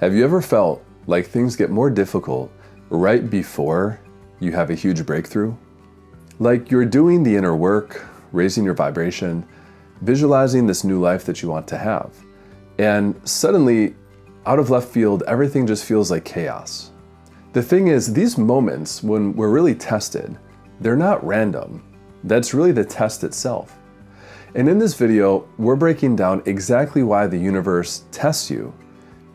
Have you ever felt like things get more difficult right before you have a huge breakthrough? Like you're doing the inner work, raising your vibration, visualizing this new life that you want to have. And suddenly, out of left field, everything just feels like chaos. The thing is, these moments when we're really tested, they're not random. That's really the test itself. And in this video, we're breaking down exactly why the universe tests you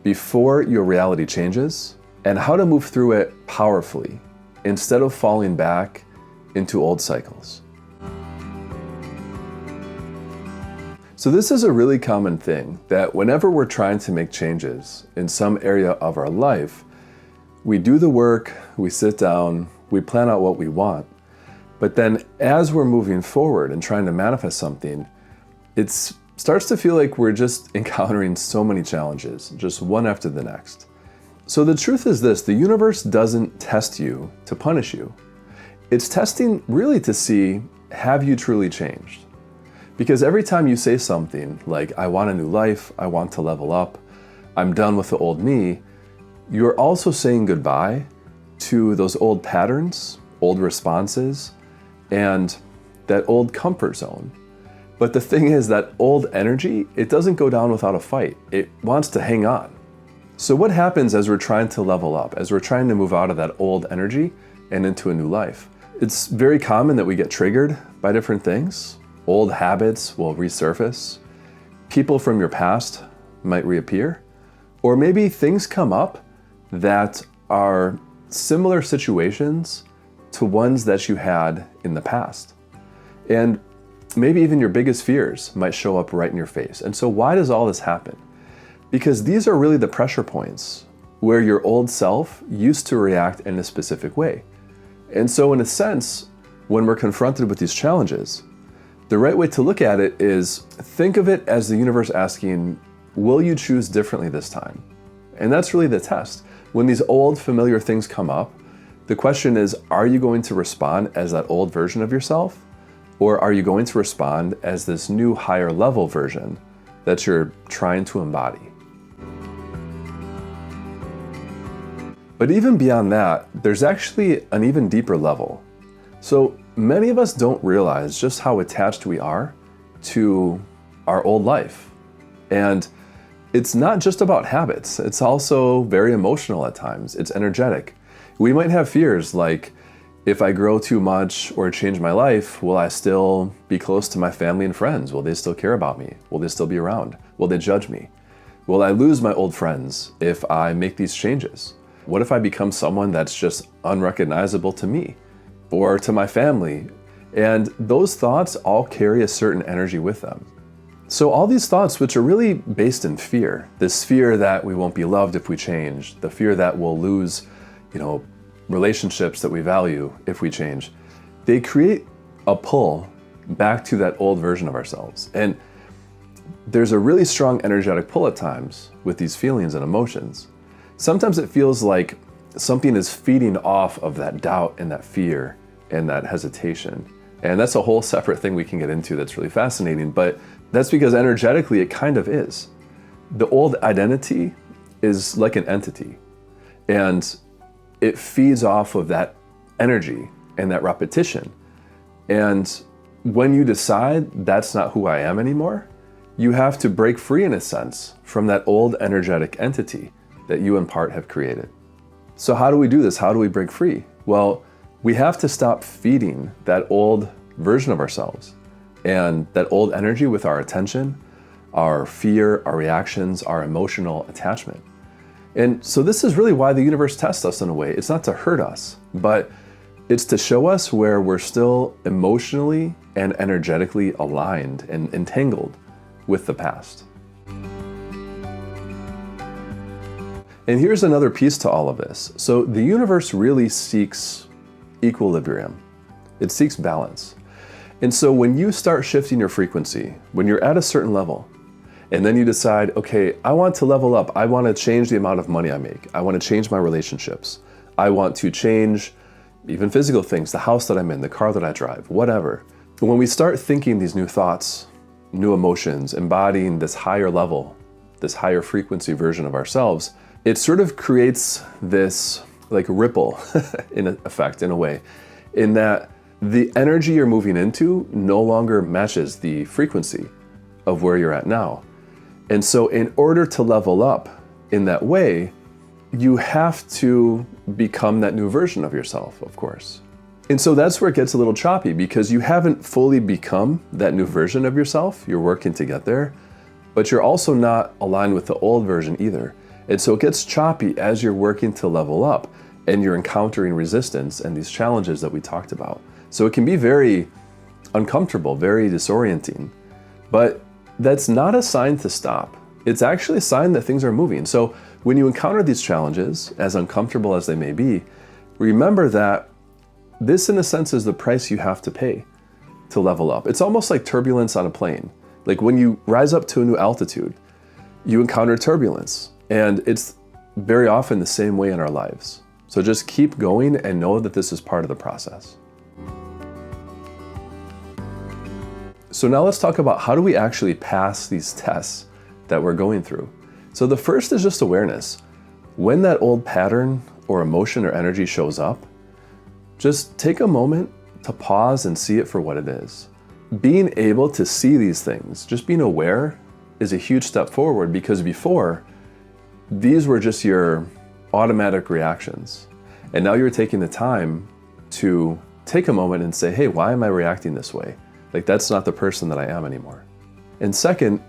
before your reality changes and how to move through it powerfully instead of falling back into old cycles. So this is a really common thing that whenever we're trying to make changes in some area of our life, we do the work, we sit down, we plan out what we want, but then as we're moving forward and trying to manifest something, it starts to feel like we're just encountering so many challenges, just one after the next. So the truth is this, the universe doesn't test you to punish you. It's testing really to see, have you truly changed? Because every time you say something like, I want a new life, I want to level up, I'm done with the old me, you're also saying goodbye to those old patterns, old responses, and that old comfort zone. But the thing is that old energy, it doesn't go down without a fight. It wants to hang on. So what happens as we're trying to level up, as we're trying to move out of that old energy and into a new life? It's very common that we get triggered by different things. Old habits will resurface. People from your past might reappear. Or maybe things come up that are similar situations to ones that you had in the past. And maybe even your biggest fears might show up right in your face. And so why does all this happen? Because these are really the pressure points where your old self used to react in a specific way. And so in a sense, when we're confronted with these challenges, the right way to look at it is think of it as the universe asking, will you choose differently this time? And that's really the test. When these old familiar things come up, the question is, are you going to respond as that old version of yourself? Or are you going to respond as this new higher level version that you're trying to embody? But even beyond that, there's actually an even deeper level. So many of us don't realize just how attached we are to our old life. And it's not just about habits. It's also very emotional at times. It's energetic. We might have fears like, if I grow too much or change my life, will I still be close to my family and friends? Will they still care about me? Will they still be around? Will they judge me? Will I lose my old friends if I make these changes? What if I become someone that's just unrecognizable to me or to my family? And those thoughts all carry a certain energy with them. So all these thoughts, which are really based in fear, this fear that we won't be loved if we change, the fear that we'll lose, relationships that we value if we change, they create a pull back to that old version of ourselves. And there's a really strong energetic pull at times with these feelings and emotions. Sometimes it feels like something is feeding off of that doubt and that fear and that hesitation. And that's a whole separate thing we can get into that's really fascinating, but that's because energetically it kind of is. The old identity is like an entity, and it feeds off of that energy and that repetition. And when you decide that's not who I am anymore, you have to break free in a sense from that old energetic entity that you in part have created. So how do we do this? How do we break free? Well, we have to stop feeding that old version of ourselves and that old energy with our attention, our fear, our reactions, our emotional attachment. And so this is really why the universe tests us in a way. It's not to hurt us, but it's to show us where we're still emotionally and energetically aligned and entangled with the past. And here's another piece to all of this. So the universe really seeks equilibrium. It seeks balance. And so when you start shifting your frequency, when you're at a certain level, and then you decide, okay, I want to level up. I want to change the amount of money I make. I want to change my relationships. I want to change even physical things, the house that I'm in, the car that I drive, whatever. When we start thinking these new thoughts, new emotions, embodying this higher level, this higher frequency version of ourselves, it sort of creates this like ripple in effect, in a way, in that the energy you're moving into no longer matches the frequency of where you're at now. And so in order to level up in that way, you have to become that new version of yourself, of course. And so that's where it gets a little choppy, because you haven't fully become that new version of yourself. You're working to get there, but you're also not aligned with the old version either. And so it gets choppy as you're working to level up and you're encountering resistance and these challenges that we talked about. So it can be very uncomfortable, very disorienting, but that's not a sign to stop. It's actually a sign that things are moving. So when you encounter these challenges, as uncomfortable as they may be, remember that this, in a sense, is the price you have to pay to level up. It's almost like turbulence on a plane. Like when you rise up to a new altitude, you encounter turbulence, and it's very often the same way in our lives. So just keep going and know that this is part of the process. So now let's talk about how do we actually pass these tests that we're going through. So the first is just awareness. When that old pattern or emotion or energy shows up, just take a moment to pause and see it for what it is. Being able to see these things, just being aware, is a huge step forward, because before, these were just your automatic reactions. And now you're taking the time to take a moment and say, hey, why am I reacting this way? Like, that's not the person that I am anymore. And second,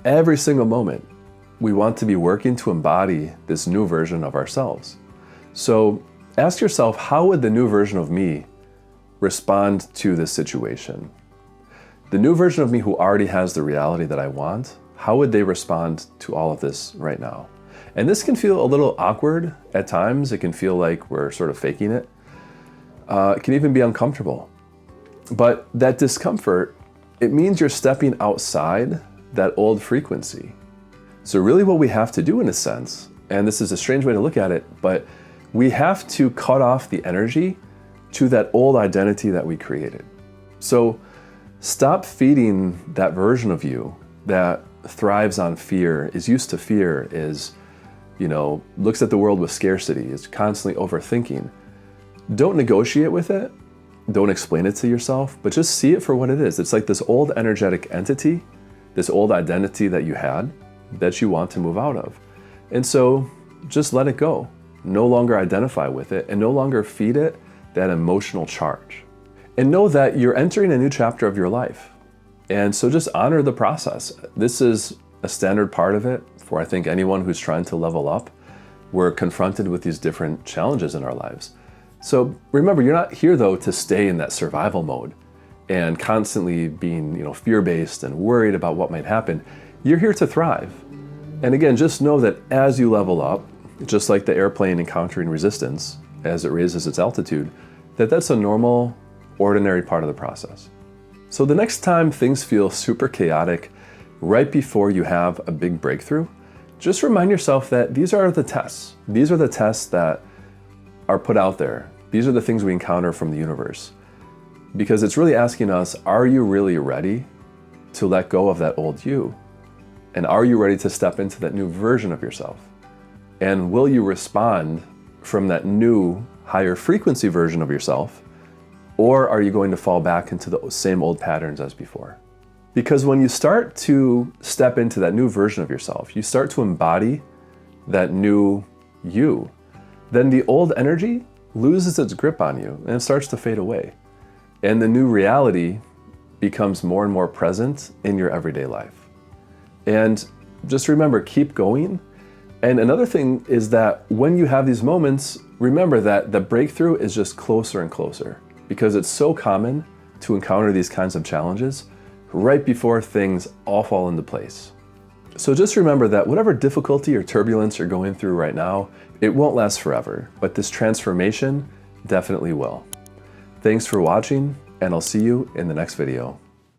every single moment, we want to be working to embody this new version of ourselves. So ask yourself, how would the new version of me respond to this situation? The new version of me who already has the reality that I want, how would they respond to all of this right now? And this can feel a little awkward at times. It can feel like we're sort of faking it. It can even be uncomfortable. But that discomfort, it means you're stepping outside that old frequency. So really what we have to do, in a sense, and this is a strange way to look at it, but we have to cut off the energy to that old identity that we created. So stop feeding that version of you that thrives on fear, is used to fear, is, looks at the world with scarcity, is constantly overthinking. Don't negotiate with it. Don't explain it to yourself, but just see it for what it is. It's like this old energetic entity, this old identity that you had, that you want to move out of. And so just let it go. No longer identify with it, and no longer feed it that emotional charge. And know that you're entering a new chapter of your life. And so just honor the process. This is a standard part of it for, I think, anyone who's trying to level up. We're confronted with these different challenges in our lives. So remember, you're not here though to stay in that survival mode and constantly being, fear-based and worried about what might happen. You're here to thrive. And again, just know that as you level up, just like the airplane encountering resistance as it raises its altitude, that's a normal, ordinary part of the process. So the next time things feel super chaotic, right before you have a big breakthrough, just remind yourself that these are the tests. These are the tests that are put out there. These are the things we encounter from the universe. Because it's really asking us, are you really ready to let go of that old you? And are you ready to step into that new version of yourself? And will you respond from that new, higher frequency version of yourself? Or are you going to fall back into the same old patterns as before? Because when you start to step into that new version of yourself, you start to embody that new you, then the old energy loses its grip on you and it starts to fade away. And the new reality becomes more and more present in your everyday life. And just remember, keep going. And another thing is that when you have these moments, remember that the breakthrough is just closer and closer, because it's so common to encounter these kinds of challenges right before things all fall into place. So just remember that whatever difficulty or turbulence you're going through right now, it won't last forever, but this transformation definitely will. Thanks for watching, and I'll see you in the next video.